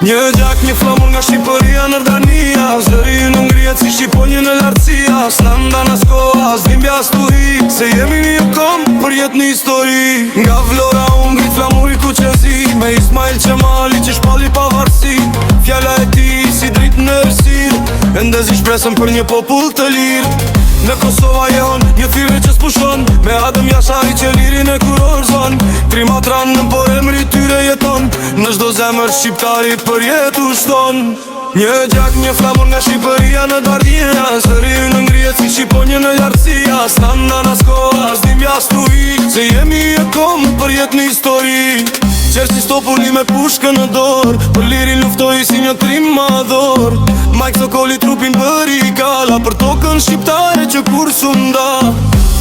Një gjak, një flamur nga Shqipëria në Dania. Zëri në ngrijet si Shqiponjë në lartësia. S'nanda në skoa, s'dimbja s'tuhi, se jemi një kom për jetë një histori. Nga Vlora unë ngrit flamuri ku qëzi, me Ismail Qemali që shpalli pavarësi. Fjalla e ti si dritë në rësir, endezi shpresën për një popull të lirë. Në Kosova jon, një thyrë që s'pushon, me Adem Jashari që lirin e kuror zon. Trimatran në por emri tyre jeton, në çdo zemër shqiptari për jetu shton. Një gjak, një flamur nga Shqipëria në Dardina. Zëri në ngrijet si Shqiponjë në lartësia. S'nanda në skoa, s'dimbja s'tuhi, se jemi e kom për jetë një histori. Qerë si stopulli me pushkën në dorë, për lirin luftoj si një trimador. Mike Sokoli trupin për i kala, për tokën shqiptare që kur sunda.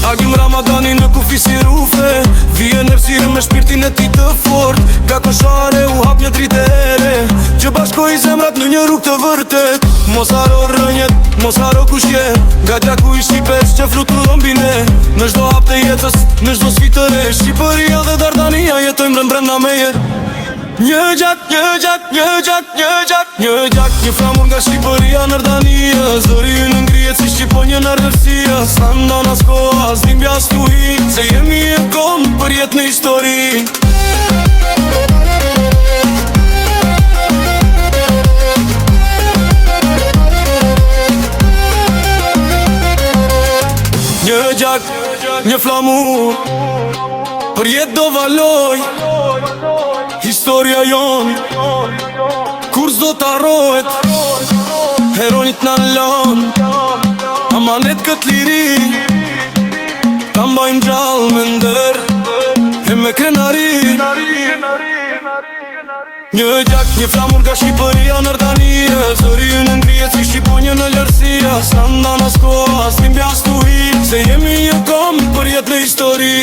Agim Ramadani në kufi si rufe, vije nërësire me shpirtin e ti të fort. Ga koshare u hap një dritë ere, që bashkoj zemrat në një rrug të vërtet. Mos haro rënjet, mos haro kushje, ga gjaku i Shqipes që fluturën bine. Në çdo hap të jetës, në çdo sfitëre, Shqipëria dhe Dardania jetojmë brenda meje. Një gjak, një gjak, një gjak, një gjak, një gjak, një flamur nga Shqipëria në Dania. Zëri në ngrijet si Shqiponjë në rësia. S'nanda në skoa, s'dimbja s'tuhi, se jemi e kom për jetë në histori. Një gjak, një flamur, për jetë do valoj historia jon, kur s'do t'arrohet, heronit në lon. Amanet kët liri, ta mbajmë gjallë me ndër, e me krenari. Një gjak, një flamur nga Shqipëria në Dania. Zëri në ngrijet si Shqiponjë në lartësia. S'nanda në skoa, s'dimbja s'tuhi, se jemi një kom për jetë në histori.